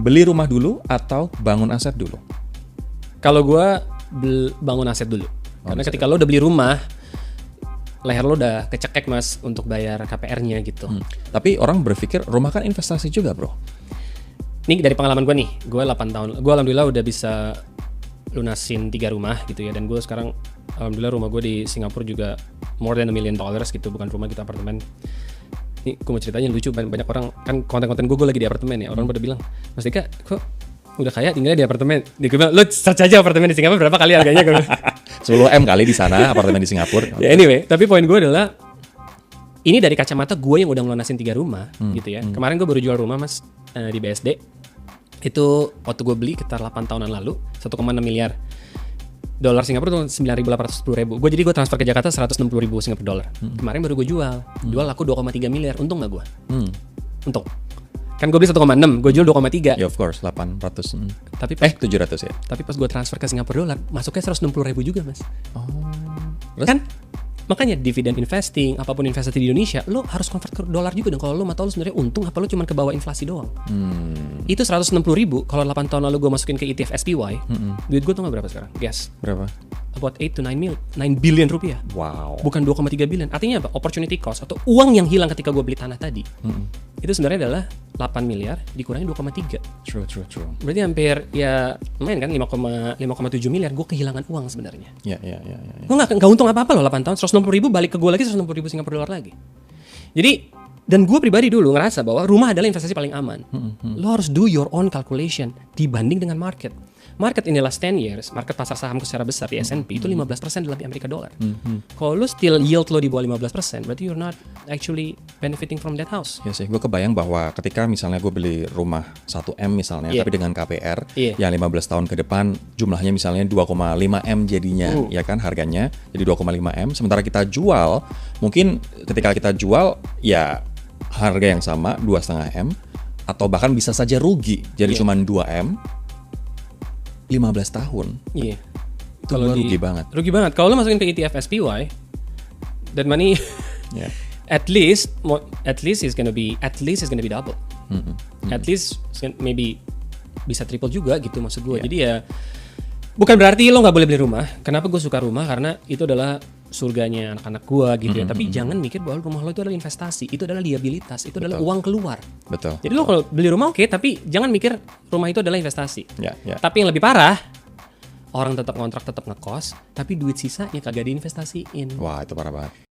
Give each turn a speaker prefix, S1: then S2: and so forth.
S1: beli rumah dulu atau bangun aset dulu?
S2: Kalau gue bangun aset dulu. Karena ketika lo udah beli rumah, leher lo udah kecekek mas untuk bayar KPR-nya gitu.
S1: Tapi orang berpikir rumah kan investasi juga bro.
S2: Ini dari pengalaman gue nih, gue 8 tahun, gue alhamdulillah udah bisa lunasin 3 rumah gitu ya. Dan gue sekarang alhamdulillah rumah gue di Singapura juga more than $1 million gitu, bukan rumah gitu, apartemen. Ini gue mau ceritanya lucu, banyak orang kan konten-konten gue lagi di apartemen ya. Orang pada bilang, Mas Dika kok udah kaya tinggalnya di apartemen? Dia bilang, lo search aja apartemen di Singapura berapa kali harganya.
S1: 10M kali di sana apartemen di Singapura.
S2: Ya anyway, tapi poin gue adalah ini dari kacamata gue yang udah ngelunasin 3 rumah gitu ya. Kemarin gue baru jual rumah mas di BSD. Itu waktu gue beli sekitar 8 tahunan lalu 1,6 miliar dolar Singapura tuh 9.810.000. Gue transfer ke Jakarta 160.000 Singapura dolar. Kemarin baru gue jual laku 2,3 miliar. Untung nggak gue? Untung. Kan gue beli 1,6, gue jual 2,3.
S1: Ya of course, 800.
S2: Tapi
S1: 700 ya.
S2: Tapi pas gue transfer ke Singapura dolar, masuknya 160.000 juga mas.
S1: Oh.
S2: Kan makanya dividen investing, apapun investasi di Indonesia, lo harus convert ke dolar juga dong. Kalau lo mata lo sebenarnya untung, apa lo cuma ke bawah inflasi doang? Itu 160.000. Kalau 8 tahun lalu gue masukin ke ETF SPY, duit gue tuh nggak berapa sekarang? Guess.
S1: Berapa?
S2: About 8 to 9 billion rupiah.
S1: Wow.
S2: Bukan 2,3 billion. Artinya apa? Opportunity cost atau uang yang hilang ketika gue beli tanah tadi. Itu sebenarnya adalah 8 miliar dikurangi 2,3.
S1: True.
S2: Berarti hampir ya lumayan kan 5,7 miliar gue kehilangan uang sebenarnya.
S1: Ya.
S2: Gue nggak untung apa-apa loh 8 tahun. 160.000 balik ke gue lagi 160.000 Singapura dolar lagi. Jadi dan gue pribadi dulu ngerasa bahwa rumah adalah investasi paling aman. Lo harus do your own calculation dibanding dengan market. Market in the last 10 years, market pasar saham secara besar di S&P itu 15% dalam Amerika dolar. Kalau lo still yield lo di bawah 15%, berarti you're not actually benefiting from that house.
S1: Ya sih, gue kebayang bahwa ketika misalnya gue beli rumah 1M misalnya, tapi dengan KPR yang 15 tahun ke depan jumlahnya misalnya 2,5M jadinya, ya kan harganya jadi 2,5M. Sementara kita jual, mungkin ketika kita jual ya harga yang sama 2,5M atau bahkan bisa saja rugi jadi cuma 2M. 15 tahun. Iya. Itu rugi banget.
S2: Rugi banget. Kalau lo masukin ke ETF SPY, that money at least is gonna be double. At least maybe bisa triple juga gitu maksud gue. Jadi ya bukan berarti lo nggak boleh beli rumah. Kenapa gue suka rumah? Karena itu adalah surganya anak-anak gue gitu ya. Tapi jangan mikir bahwa rumah lo itu adalah investasi. Itu adalah liabilitas. Itu adalah uang keluar.
S1: Betul.
S2: Jadi lo kalau beli rumah oke, tapi jangan mikir rumah itu adalah investasi.
S1: Ya.
S2: Tapi yang lebih parah, orang tetap ngontrak, tetap ngekos, tapi duit sisanya kagak diinvestasiin.
S1: Wah, itu parah banget.